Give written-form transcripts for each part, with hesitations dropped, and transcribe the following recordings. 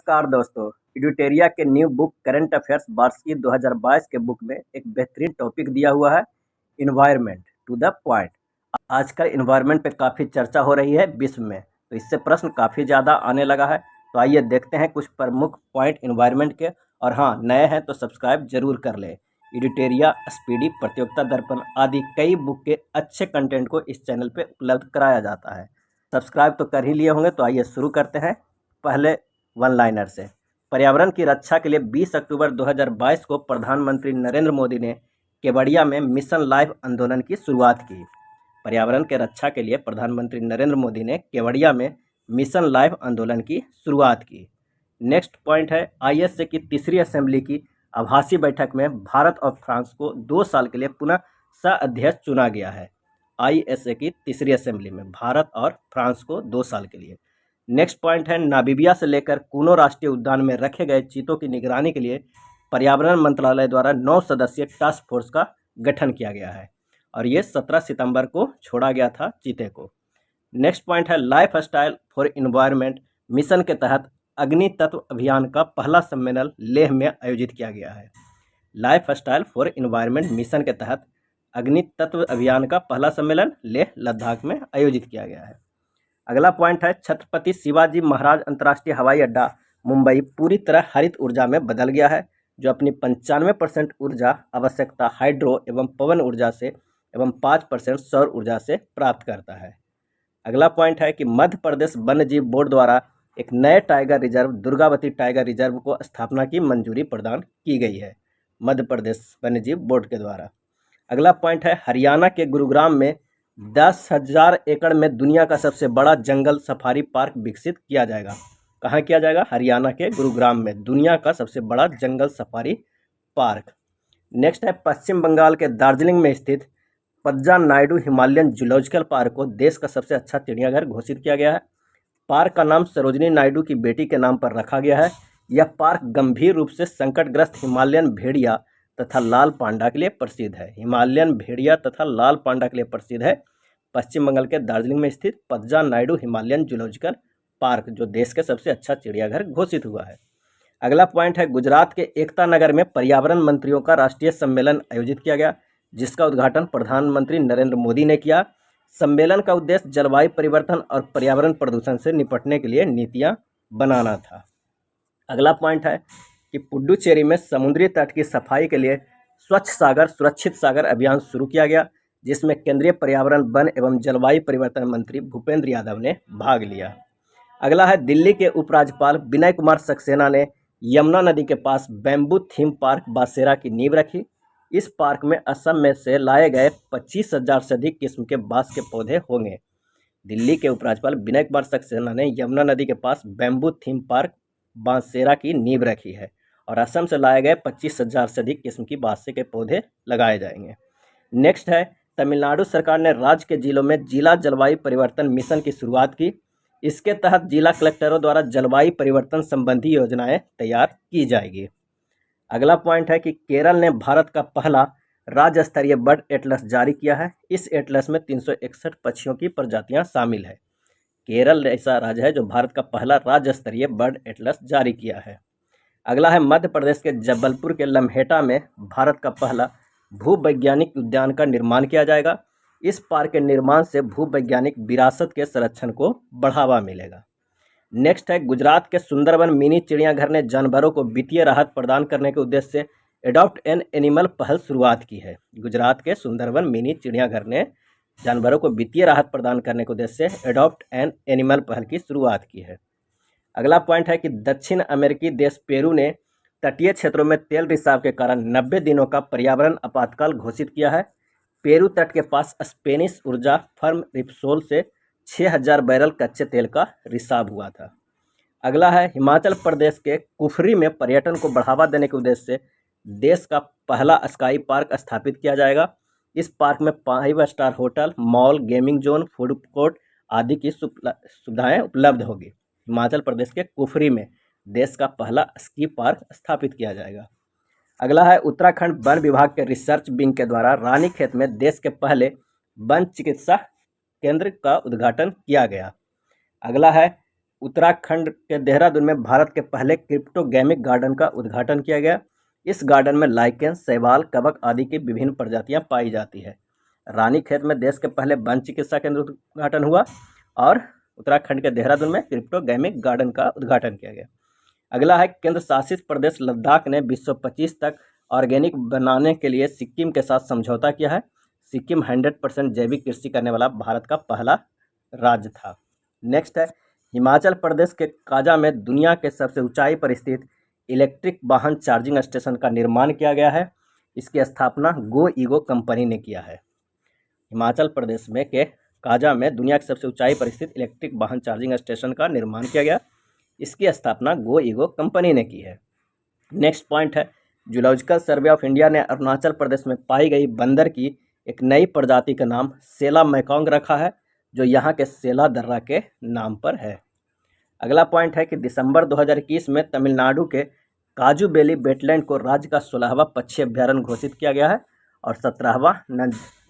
नमस्कार दोस्तों। एडुटेरिया के न्यू बुक करंट अफेयर्स वार्षिकी 2022 के बुक में एक बेहतरीन टॉपिक दिया हुआ है, इन्वायरमेंट टू द पॉइंट। आजकल इन्वायरमेंट पे काफ़ी चर्चा हो रही है विश्व में, तो इससे प्रश्न काफ़ी ज़्यादा आने लगा है। तो आइए देखते हैं कुछ प्रमुख पॉइंट इन्वायरमेंट के। और हाँ, नए हैं तो सब्सक्राइब जरूर कर लें। एडुटेरिया, स्पीडी, प्रतियोगिता दर्पण आदि कई बुक के अच्छे कंटेंट को इस चैनल पे उपलब्ध कराया जाता है। सब्सक्राइब तो कर ही लिए होंगे, तो आइए शुरू करते हैं। पहले वन लाइनर से। पर्यावरण की रक्षा के लिए 20 अक्टूबर 2022 को प्रधानमंत्री नरेंद्र मोदी ने केवड़िया में मिशन लाइफ आंदोलन की शुरुआत की। पर्यावरण के रक्षा के लिए प्रधानमंत्री नरेंद्र मोदी ने केवड़िया में मिशन लाइफ आंदोलन की शुरुआत की। नेक्स्ट पॉइंट है, आईएसए की तीसरी असेंबली की आभासी बैठक में भारत और फ्रांस को 2 साल के लिए पुनः सह अध्यक्ष चुना गया है। आईएसए की तीसरी असेंबली में भारत और फ्रांस को 2 साल के लिए। नेक्स्ट पॉइंट है, नामीबिया से लेकर कुनो राष्ट्रीय उद्यान में रखे गए चीतों की निगरानी के लिए पर्यावरण मंत्रालय द्वारा 9 सदस्यीय टास्क फोर्स का गठन किया गया है और ये 17 सितंबर को छोड़ा गया था चीते को। नेक्स्ट पॉइंट है, life style for environment mission के तहत अग्नि तत्व अभियान का पहला सम्मेलन लेह में आयोजित किया गया है। Life style for environment mission के तहत अग्नि तत्व अभियान का पहला सम्मेलन लेह लद्दाख में आयोजित किया गया है। अगला पॉइंट है, छत्रपति शिवाजी महाराज अंतर्राष्ट्रीय हवाई अड्डा मुंबई पूरी तरह हरित ऊर्जा में बदल गया है, जो अपनी 95% ऊर्जा आवश्यकता हाइड्रो एवं पवन ऊर्जा से एवं 5% सौर ऊर्जा से प्राप्त करता है। अगला पॉइंट है कि मध्य प्रदेश वन्य जीव बोर्ड द्वारा एक नए tiger reserve Durgavati tiger reserve को स्थापना की मंजूरी प्रदान की गई है मध्य प्रदेश वन्य जीव बोर्ड के द्वारा। अगला पॉइंट है, हरियाणा के गुरुग्राम में 10,000 एकड़ में दुनिया का सबसे बड़ा जंगल सफारी पार्क विकसित किया जाएगा। कहाँ किया जाएगा? हरियाणा के गुरुग्राम में दुनिया का सबसे बड़ा जंगल सफारी पार्क। नेक्स्ट है, पश्चिम बंगाल के दार्जिलिंग में स्थित पद्जा नायडू हिमालयन जूलॉजिकल पार्क को देश का सबसे अच्छा चिड़ियाघर घोषित किया गया है। पार्क का नाम सरोजिनी नायडू की बेटी के नाम पर रखा गया है। यह पार्क गंभीर रूप से संकटग्रस्त हिमालयन भेड़िया तथा लाल पांडा के लिए प्रसिद्ध है। हिमालयन भेड़िया तथा लाल पांडा के लिए प्रसिद्ध है पश्चिम बंगाल के दार्जिलिंग में स्थित पद्जा नायडू हिमालयन जूलॉजिकल पार्क, जो देश के सबसे अच्छा चिड़ियाघर घोषित हुआ है। अगला पॉइंट है, गुजरात के एकता नगर में पर्यावरण मंत्रियों का राष्ट्रीय सम्मेलन आयोजित किया गया, जिसका उद्घाटन प्रधानमंत्री नरेंद्र मोदी ने किया। सम्मेलन का उद्देश्य जलवायु परिवर्तन और पर्यावरण प्रदूषण से निपटने के लिए नीतियां बनाना था। अगला पॉइंट है कि पुडुचेरी में समुद्री तट की सफाई के लिए स्वच्छ सागर सुरक्षित सागर अभियान शुरू किया गया, जिसमें केंद्रीय पर्यावरण वन एवं जलवायु परिवर्तन मंत्री भूपेंद्र यादव ने भाग लिया। अगला है, दिल्ली के उपराज्यपाल विनय कुमार सक्सेना ने यमुना नदी के पास बैम्बू थीम पार्क बासेरा की नींव रखी। इस पार्क में असम में से लाए गए 25,000 से अधिक किस्म के बांस के पौधे होंगे। दिल्ली के उपराज्यपाल विनय कुमार सक्सेना ने यमुना नदी के पास बैम्बू थीम पार्क बांसेरा की नींव रखी है और असम से लाए गए 25,000 से अधिक किस्म की बांसे के पौधे लगाए जाएंगे। नेक्स्ट है, तमिलनाडु सरकार ने राज्य के जिलों में जिला जलवायु परिवर्तन मिशन की शुरुआत की। इसके तहत जिला कलेक्टरों द्वारा जलवायु परिवर्तन संबंधी योजनाएं तैयार की जाएगी। अगला पॉइंट है कि केरल ने भारत का पहला राज्य स्तरीय बर्ड एटलस जारी किया है। इस एटलस में 361 पक्षियों की प्रजातियां शामिल है। केरल ऐसा राज्य है जो भारत का पहला राज्य स्तरीय बर्ड एटलस जारी किया है। अगला है, मध्य प्रदेश के जबलपुर के लम्हेटा में भारत का पहला भूवैज्ञानिक उद्यान का निर्माण किया जाएगा। इस पार्क के निर्माण से भूवैज्ञानिक विरासत के संरक्षण को बढ़ावा मिलेगा। नेक्स्ट है, गुजरात के सुंदरवन मिनी चिड़ियाघर ने जानवरों को वित्तीय राहत प्रदान करने के उद्देश्य से एडॉप्ट एन एनिमल पहल शुरुआत की है। गुजरात के सुंदरवन मिनी चिड़ियाघर ने जानवरों को वित्तीय राहत प्रदान करने के उद्देश्य से एडॉप्ट एन एनिमल पहल की शुरुआत की है। अगला पॉइंट है कि दक्षिण अमेरिकी देश पेरू ने तटीय क्षेत्रों में तेल रिसाव के कारण 90 दिनों का पर्यावरण आपातकाल घोषित किया है। पेरू तट के पास स्पेनिश ऊर्जा फर्म रिप्सोल से 6,000 बैरल कच्चे तेल का रिसाव हुआ था। अगला है, हिमाचल प्रदेश के कुफरी में पर्यटन को बढ़ावा देने के उद्देश्य से देश का पहला स्काई पार्क स्थापित किया जाएगा। इस पार्क में 5 star hotel, mall, gaming zone, food court आदि की सुविधाएं उपलब्ध होगी। हिमाचल प्रदेश के कुफरी में देश का पहला स्की पार्क स्थापित किया जाएगा। अगला है, उत्तराखंड वन विभाग के रिसर्च विंग के द्वारा रानीखेत में देश के पहले वन चिकित्सा केंद्र का उद्घाटन किया गया। अगला है, उत्तराखंड के देहरादून में भारत के पहले क्रिप्टोगेमिक गार्डन का उद्घाटन किया गया। इस गार्डन में लाइकेन, शैवाल, कवक आदि की विभिन्न प्रजातियां पाई जाती है। रानीखेत में देश के पहले वन चिकित्सा केंद्र उद्घाटन हुआ और उत्तराखंड के देहरादून में क्रिप्टोगेमिक गार्डन का उद्घाटन किया गया। अगला है, केंद्र शासित प्रदेश लद्दाख ने 2025 तक ऑर्गेनिक बनाने के लिए सिक्किम के साथ समझौता किया है। सिक्किम 100% जैविक कृषि करने वाला भारत का पहला राज्य था। नेक्स्ट है, हिमाचल प्रदेश के काजा में दुनिया के सबसे ऊंचाई पर स्थित इलेक्ट्रिक वाहन चार्जिंग स्टेशन का निर्माण किया गया है। इसकी स्थापना गोइगो कंपनी ने किया है। हिमाचल प्रदेश में के काजा में दुनिया की सबसे ऊंचाई पर स्थित इलेक्ट्रिक वाहन चार्जिंग स्टेशन का निर्माण किया गया। इसकी स्थापना गोइगो कंपनी ने की है। नेक्स्ट पॉइंट है, जूलॉजिकल सर्वे ऑफ इंडिया ने अरुणाचल प्रदेश में पाई गई बंदर की एक नई प्रजाति का नाम सेला मैकोंग रखा है, जो यहाँ के सेला दर्रा के नाम पर है। अगला पॉइंट है कि दिसंबर 2021 में तमिलनाडु के काजू बेली वेटलैंड को राज्य का 16वां पक्षी अभ्यारण्य घोषित किया गया है और 17वां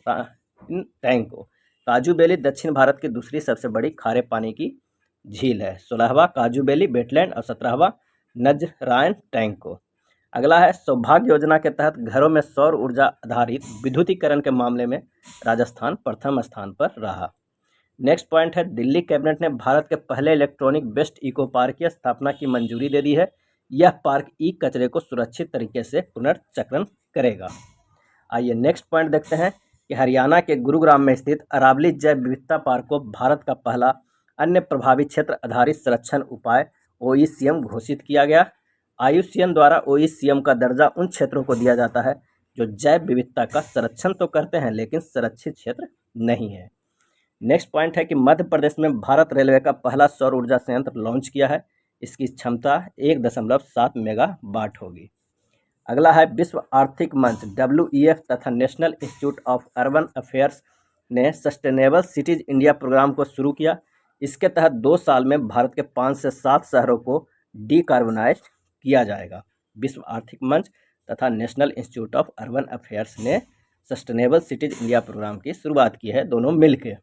टैंक को। काजू बेली दक्षिण भारत की दूसरी सबसे बड़ी खारे पानी की झील है। 16वां काजू बेली वेटलैंड और 17वां नजरायन टैंक को। अगला है, सौभाग्य योजना के तहत घरों में सौर ऊर्जा आधारित विद्युतीकरण के मामले में राजस्थान प्रथम स्थान पर रहा। नेक्स्ट पॉइंट है, दिल्ली कैबिनेट ने भारत के पहले इलेक्ट्रॉनिक वेस्ट इको पार्क की स्थापना की मंजूरी दे दी है। यह पार्क ई कचरे को सुरक्षित तरीके से पुनर्चक्रण करेगा। आइए नेक्स्ट पॉइंट देखते हैं कि हरियाणा के गुरुग्राम में स्थित अरावली जैव विविधता पार्क को भारत का पहला अन्य प्रभावी क्षेत्र आधारित संरक्षण उपाय OECM घोषित किया गया। IUCN द्वारा OECM का दर्जा उन क्षेत्रों को दिया जाता है जो जैव विविधता का संरक्षण तो करते हैं लेकिन संरक्षित क्षेत्र नहीं है। नेक्स्ट पॉइंट है कि मध्य प्रदेश में भारत रेलवे का पहला सौर ऊर्जा संयंत्र लॉन्च किया है। इसकी क्षमता 1.7 मेगावाट होगी। अगला है, विश्व आर्थिक मंच WEF तथा national institute of urban affairs ने सस्टेनेबल सिटीज इंडिया प्रोग्राम को शुरू किया। इसके तहत 2 साल में भारत के 5 से 7 शहरों को डीकार्बोनाइज किया जाएगा। विश्व आर्थिक मंच तथा national institute of urban affairs ने सस्टेनेबल सिटीज इंडिया प्रोग्राम की शुरुआत की है, दोनों मिलकर।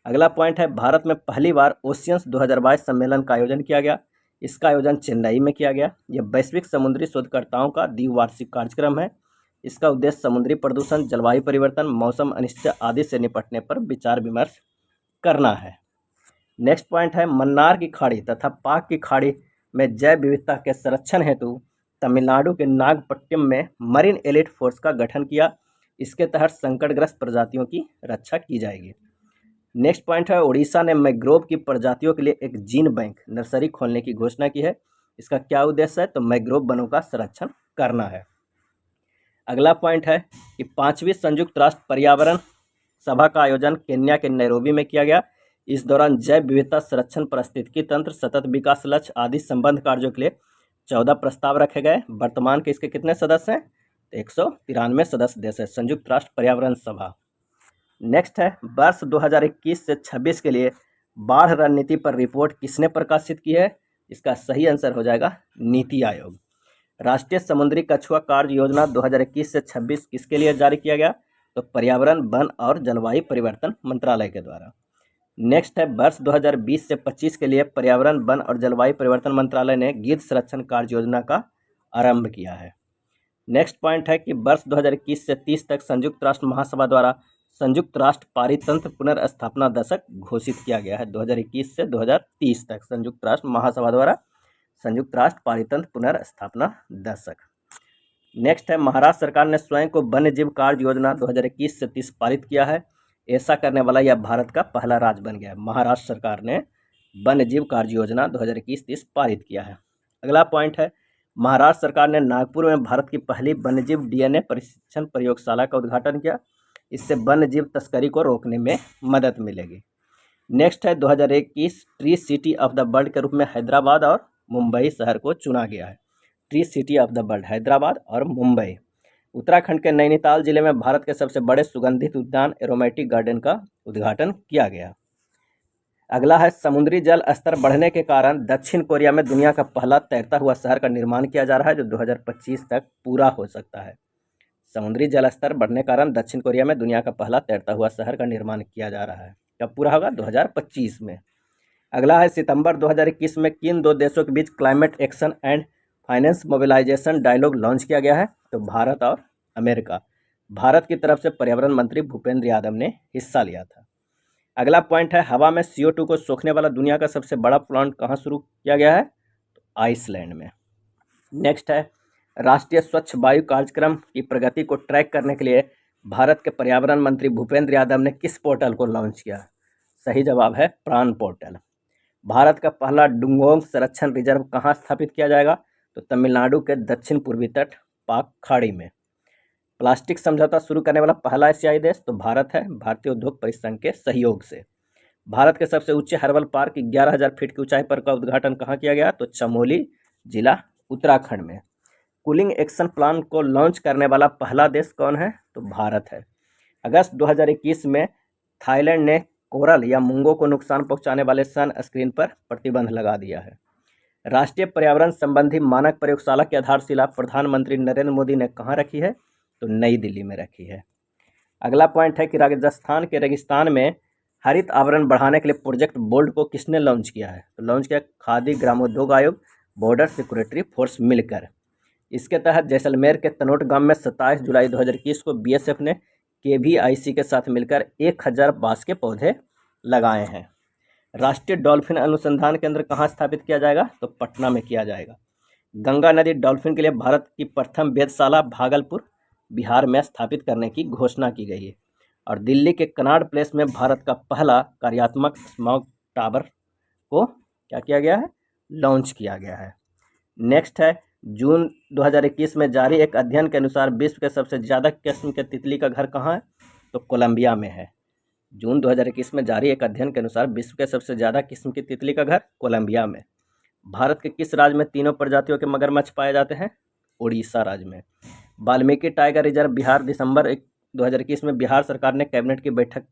अगला पॉइंट है, भारत में पहली बार ओशियंस 2022 सम्मेलन का आयोजन किया गया। इसका आयोजन चेन्नई में किया गया। यह वैश्विक समुद्री शोधकर्ताओं का द्विवार्षिक कार्यक्रम है। इसका उद्देश्य समुद्री प्रदूषण, जलवायु परिवर्तन, मौसम अनिश्चितता आदि से निपटने पर विचार विमर्श करना है। नेक्स्ट पॉइंट है, मन्नार की खाड़ी तथा पाक की खाड़ी में जैव विविधता के संरक्षण हेतु तमिलनाडु के नागपट्टिनम में मरीन एलिट फोर्स का गठन किया। इसके तहत संकटग्रस्त प्रजातियों की रक्षा की जाएगी। नेक्स्ट पॉइंट है, उड़ीसा ने मैंग्रोव की प्रजातियों के लिए एक जीन बैंक नर्सरी खोलने की घोषणा की है। इसका क्या उद्देश्य है, तो मैंग्रोव वनों का संरक्षण करना है। अगला पॉइंट है कि 5वीं संयुक्त राष्ट्र पर्यावरण सभा का आयोजन केन्या के नैरोबी में किया गया। इस दौरान जैव विविधता संरक्षण, पारिस्थितिकी तंत्र, सतत विकास लक्ष्य आदि संबंध कार्यों के लिए 14 प्रस्ताव रखे गए। वर्तमान के इसके कितने सदस्य हैं, तो 193 सदस्य देश है संयुक्त राष्ट्र पर्यावरण सभा। नेक्स्ट है, वर्ष 2021 से 26 के लिए बाढ़ रणनीति पर रिपोर्ट किसने प्रकाशित की है। इसका सही आंसर हो जाएगा नीति आयोग। राष्ट्रीय समुद्री कछुआ कार्य योजना 2021 से 26 किसके लिए जारी किया गया, तो पर्यावरण, वन और जलवायु परिवर्तन मंत्रालय के द्वारा। नेक्स्ट है, वर्ष 2020 से 25 के लिए पर्यावरण, वन और जलवायु परिवर्तन मंत्रालय ने गिद्ध संरक्षण कार्य योजना का आरंभ किया है। नेक्स्ट पॉइंट है कि वर्ष 2021 से 30 तक संयुक्त राष्ट्र महासभा द्वारा संयुक्त राष्ट्र पारितंत्र पुनर्स्थापना दशक घोषित किया गया है। 2021 से 2030 तक संयुक्त राष्ट्र महासभा द्वारा संयुक्त राष्ट्र पारितंत्र पुनर्स्थापना दशक। नेक्स्ट है, महाराष्ट्र सरकार ने स्वयं को वन्य जीव कार्य योजना 2021 से 30 पारित किया है। ऐसा करने वाला यह भारत का पहला राज्य बन गया है। महाराष्ट्र सरकार ने वन्य जीव कार्य योजना 2021-30 पारित किया है। अगला पॉइंट है, महाराष्ट्र सरकार ने नागपुर में भारत की पहली वन्यजीव DNA प्रशिक्षण प्रयोगशाला का उद्घाटन किया। इससे वन्यजीव तस्करी को रोकने में मदद मिलेगी। नेक्स्ट है, 2021 tree city of the world के रूप में हैदराबाद और मुंबई शहर को चुना गया है। Tree city of the world, Hyderabad और मुंबई। उत्तराखंड के नैनीताल जिले में भारत के सबसे बड़े सुगंधित उद्यान एरोमेटिक गार्डन का उद्घाटन किया गया। अगला है, समुद्री जल स्तर बढ़ने के कारण दक्षिण कोरिया में दुनिया का पहला तैरता हुआ शहर का निर्माण किया जा रहा है, जो 2025 तक पूरा हो सकता है। समुद्री जल स्तर बढ़ने के कारण दक्षिण कोरिया में दुनिया का पहला तैरता हुआ शहर का निर्माण किया जा रहा है। कब पूरा होगा, 2025 में। अगला है सितंबर 2021 में किन दो देशों के बीच climate action and finance mobilization dialogue launch किया गया है? तो भारत और अमेरिका। भारत की तरफ से पर्यावरण मंत्री भूपेंद्र यादव ने हिस्सा लिया था। अगला पॉइंट है हवा में CO2 को सोखने वाला दुनिया का सबसे बड़ा प्लांट कहाँ शुरू किया गया है? तो आइसलैंड में। नेक्स्ट है राष्ट्रीय स्वच्छ वायु कार्यक्रम की प्रगति को ट्रैक करने के लिए भारत के पर्यावरण मंत्री भूपेंद्र यादव ने किस पोर्टल को लॉन्च किया? सही जवाब है प्राण पोर्टल। भारत का पहला डुंगोंग संरक्षण रिजर्व कहाँ स्थापित किया जाएगा? तो तमिलनाडु के दक्षिण पूर्वी तट पाक खाड़ी में। प्लास्टिक समझौता शुरू करने वाला पहला एशियाई देश? तो भारत है, भारतीय उद्योग परिसंघ के सहयोग से। भारत के सबसे ऊंचे हर्बल पार्क 11,000 फीट की ऊंचाई पर का उद्घाटन कहाँ किया गया? तो चमोली जिला उत्तराखंड में। कूलिंग एक्शन प्लान को लॉन्च करने वाला पहला देश कौन है? तो भारत है। अगस्त 2021 में थाईलैंड ने कोरल या मूंगों को नुकसान पहुंचाने वाले सनस्क्रीन पर प्रतिबंध लगा दिया है। राष्ट्रीय पर्यावरण संबंधी मानक प्रयोगशाला की आधारशिला प्रधानमंत्री नरेंद्र मोदी ने कहाँ रखी है? तो नई दिल्ली में रखी है। अगला पॉइंट है कि राजस्थान के रेगिस्तान में हरित आवरण बढ़ाने के लिए प्रोजेक्ट बोल्ड को किसने लॉन्च किया है? तो लॉन्च किया खादी ग्रामोद्योग आयोग, बॉर्डर सिक्योरिटी फोर्स मिलकर। इसके तहत जैसलमेर के तनोट गांव में 27 जुलाई 2021 को BSF ने KVIC के साथ मिलकर 1000 बांस के पौधे लगाए हैं। राष्ट्रीय डॉल्फिन अनुसंधान केंद्र कहाँ स्थापित किया जाएगा? तो पटना में किया जाएगा। गंगा नदी डॉल्फिन के लिए भारत की प्रथम वेधशाला भागलपुर बिहार में स्थापित करने की घोषणा की गई है। और दिल्ली के कनॉट प्लेस में भारत का पहला कार्यात्मक स्मॉग टावर को क्या किया गया है? लॉन्च किया गया है। नेक्स्ट है जून 2021 में जारी एक अध्ययन के अनुसार विश्व के सबसे ज़्यादा किस्म के तितली का घर कहाँ है? तो कोलंबिया में है। जून 2021 में जारी एक अध्ययन के अनुसार विश्व के सबसे ज़्यादा किस्म की तितली का घर कोलंबिया में। भारत के किस राज्य में तीनों प्रजातियों के मगरमच्छ पाए जाते हैं? उड़ीसा राज्य में। वाल्मीकि टाइगर रिजर्व बिहार दिसंबर 2021 में बिहार सरकार ने कैबिनेट की बैठक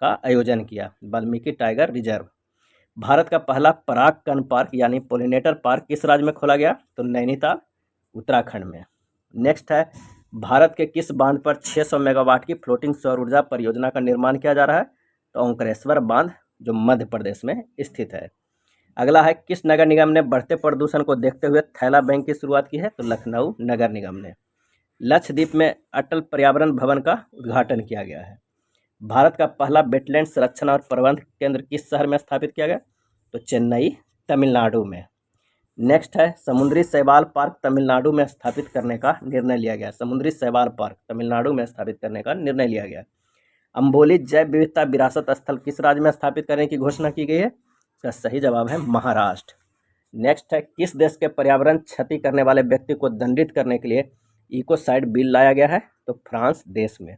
का आयोजन किया। Valmiki tiger reserve. भारत का पहला परागकण पार्क यानी पोलिनेटर पार्क किस राज्य में खोला गया? तो नैनीताल उत्तराखंड में। नेक्स्ट है भारत के किस बांध पर 600 मेगावाट की फ्लोटिंग सौर ऊर्जा परियोजना का निर्माण किया जा रहा है? तो ओंकारेश्वर बांध जो मध्य प्रदेश में स्थित है। अगला है किस नगर निगम ने बढ़ते प्रदूषण को देखते हुए थैला बैंक की शुरुआत की है? तो लखनऊ नगर निगम ने। लक्षद्वीप में अटल पर्यावरण भवन का उद्घाटन किया गया है। भारत का पहला वेटलैंड संरक्षण और प्रबंधन केंद्र किस शहर में स्थापित किया गया? तो चेन्नई तमिलनाडु में। नेक्स्ट है समुद्री शैवाल पार्क तमिलनाडु में स्थापित करने का निर्णय लिया गया। समुद्री शैवाल पार्क तमिलनाडु में स्थापित करने का निर्णय लिया गया। अम्बोली जैव विविधता विरासत स्थल किस राज्य में स्थापित करने की घोषणा की गई है? इसका सही जवाब है महाराष्ट्र। नेक्स्ट है किस देश के पर्यावरण क्षति करने वाले व्यक्ति को दंडित करने के लिए इकोसाइड बिल लाया गया है? तो फ्रांस देश में।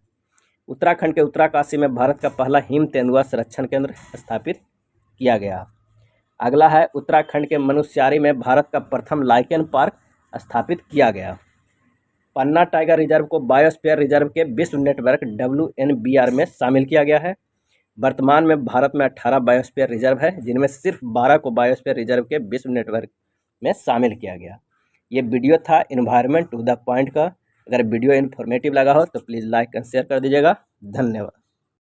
उत्तराखंड के उत्तराकाशी में भारत का पहला हिम तेंदुआ संरक्षण केंद्र स्थापित किया गया। अगला है उत्तराखंड के मनुस्यारी में भारत का प्रथम लाइकेन पार्क स्थापित किया गया। पन्ना टाइगर रिजर्व को बायोस्फीयर रिजर्व के विश्व नेटवर्क WNBR में शामिल किया गया है। वर्तमान में भारत में 18 बायोस्फीयर रिजर्व है, जिनमें सिर्फ 12 को बायोस्फीयर रिजर्व के विश्व नेटवर्क में शामिल किया गया। ये वीडियो था इन्वायरमेंट टू द पॉइंट का। अगर वीडियो इन्फॉर्मेटिव लगा हो तो प्लीज़ लाइक एंड शेयर कर दीजिएगा। धन्यवाद।